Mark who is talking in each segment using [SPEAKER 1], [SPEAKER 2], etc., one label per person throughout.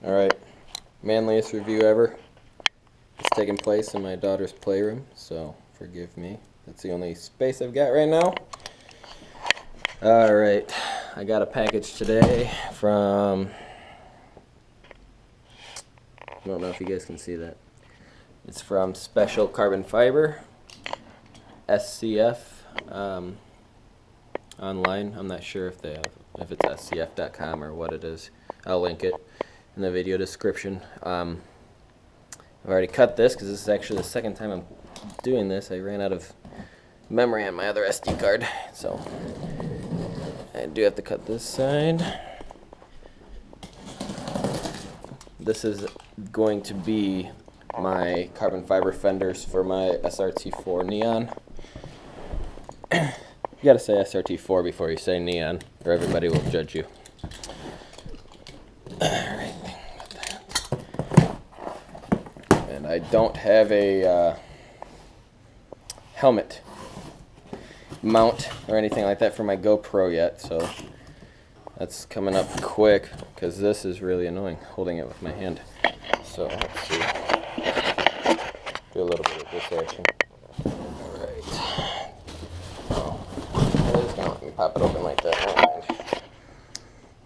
[SPEAKER 1] Alright, manliest review ever. It's taking place in my daughter's playroom, so forgive me. That's the only space I've got right now. Alright, I got a package today from... I don't know if you guys can see that. It's from Special Carbon Fiber, SCF, online. I'm not sure if it's scf.com or what it is. I'll link it in the video description. I've already cut this because this is actually the second time I'm doing this. I ran out of memory on my other SD card, so I do have to cut this side. This is going to be my carbon fiber fenders for my SRT-4 neon. You gotta say SRT-4 before you say neon, or everybody will judge you. Alright, and I don't have a helmet mount or anything like that for my GoPro yet, so that's coming up quick because this is really annoying holding it with my hand. So let's see. Do a little bit of this action. Alright. Oh, it is gonna let me pop it open like that. Never mind.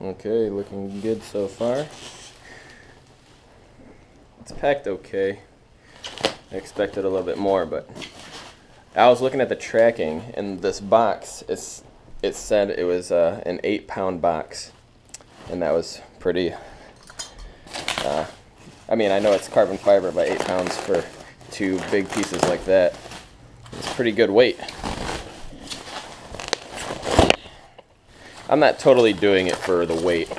[SPEAKER 1] Okay, looking good so far. It's packed okay. I expected a little bit more, but I was looking at the tracking, and this box, it said it was an 8-pound box, and that was pretty, I mean, I know it's carbon fiber, but 8 pounds for 2 big pieces like that, it's pretty good weight. I'm not totally doing it for the weight.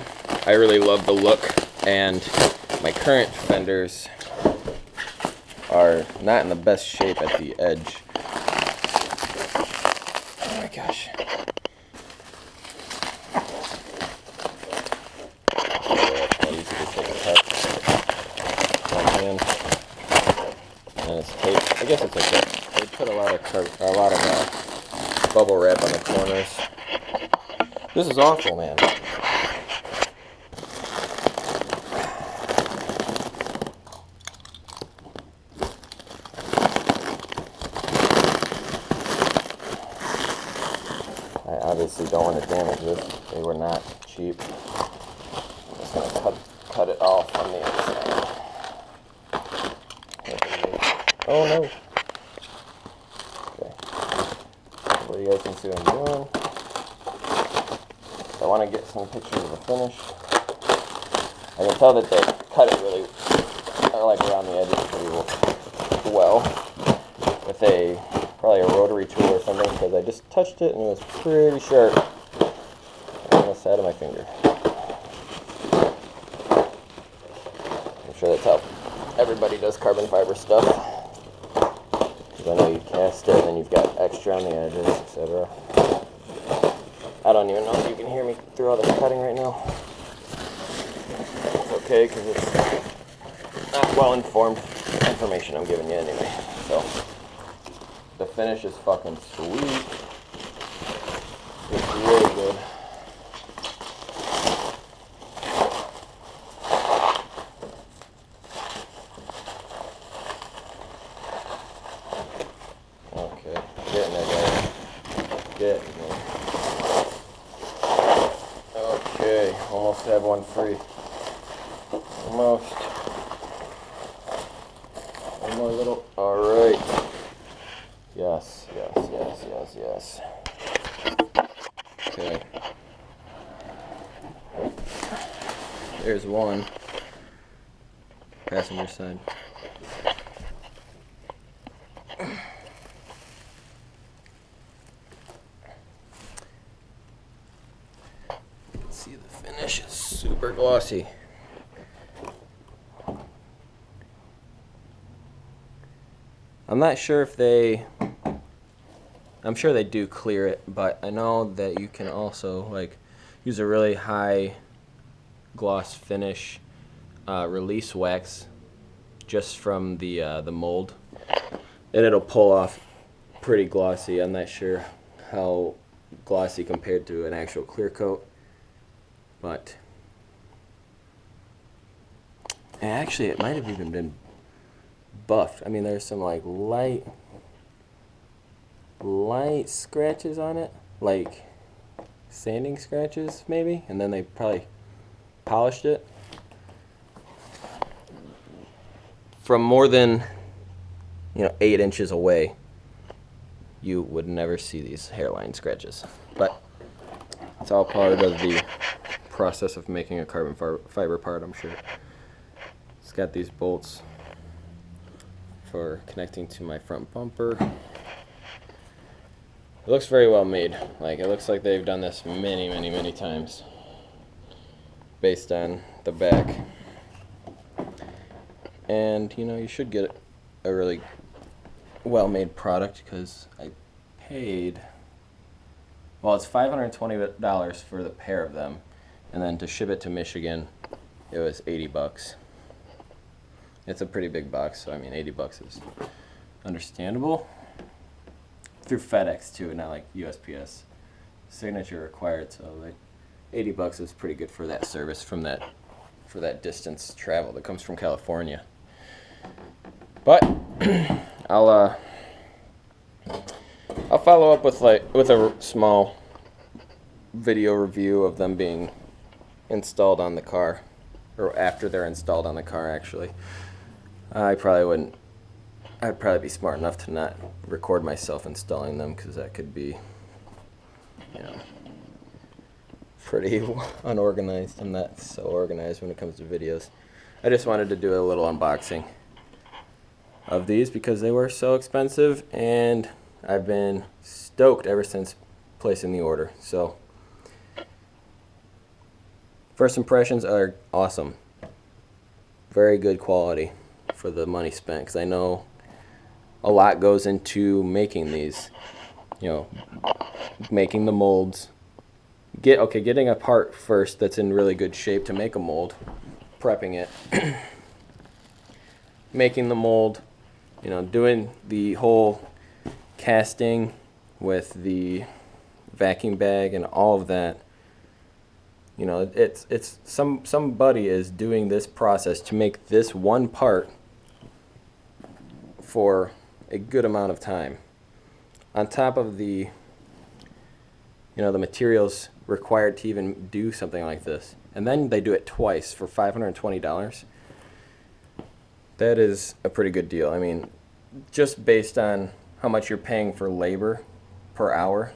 [SPEAKER 1] I really love the look, and my current fenders are not in the best shape at the edge. Oh my gosh. And it's taped. I guess it's okay. They put a lot of bubble wrap on the corners. This is awful, man. I obviously don't want to damage this. They were not cheap. I'm just going to cut it off on the inside. Oh no! Okay. Hopefully you guys can see what I'm doing. I want to get some pictures of the finish. I can tell that they cut it really, like around the edges pretty well with probably a rotary tool or something, because I just touched it and it was pretty sharp on the side of my finger. I'm sure that's how everybody does carbon fiber stuff. Because I know you cast it and then you've got extra on the edges, etc. I don't even know if you can hear me through all this cutting right now. It's okay because it's not well-informed information I'm giving you anyway. So the finish is fucking sweet. It's really good. Okay, getting there, guys. Getting there. Okay, almost have one free. Almost. One more little. Alright. Yes, yes, yes, yes, yes. Okay. There's one. Passenger side. See, the finish is super glossy. I'm not sure if I'm sure they do clear it, but I know that you can also like use a really high gloss finish release wax just from the mold, and it'll pull off pretty glossy. I'm not sure how glossy compared to an actual clear coat, but And actually, it might have even been buffed. I mean, there's some like light scratches on it, like sanding scratches maybe, and then they probably polished it. From more than 8 inches away, you would never see these hairline scratches, but it's all part of the process of making a carbon fiber part, I'm sure. It's got these bolts for connecting to my front bumper. It looks very well made. Like, it looks like they've done this many times based on the back. And you should get a really well-made product, because I paid, well, it's $520 for the pair of them, and then to ship it to Michigan it was $80. It's a pretty big box, so I mean $80 is understandable. Through FedEx too, not like USPS. Signature required, so like $80 is pretty good for that service for that distance travel that comes from California. But I'll follow up with a small video review of them being installed on the car, or after they're installed on the car. Actually, I'd probably be smart enough to not record myself installing them, because that could be, pretty unorganized. I'm not so organized when it comes to videos. I just wanted to do a little unboxing of these because they were so expensive, and I've been stoked ever since placing the order. So first impressions are awesome. Very good quality for the money spent, because I know a lot goes into making these, making the molds, getting a part first that's in really good shape to make a mold, prepping it, making the mold, doing the whole casting with the vacuum bag and all of that. It's somebody is doing this process to make this one part for a good amount of time, on top of the the materials required to even do something like this, and then they do it twice for $520. That is a pretty good deal. I mean, just based on how much you're paying for labor per hour,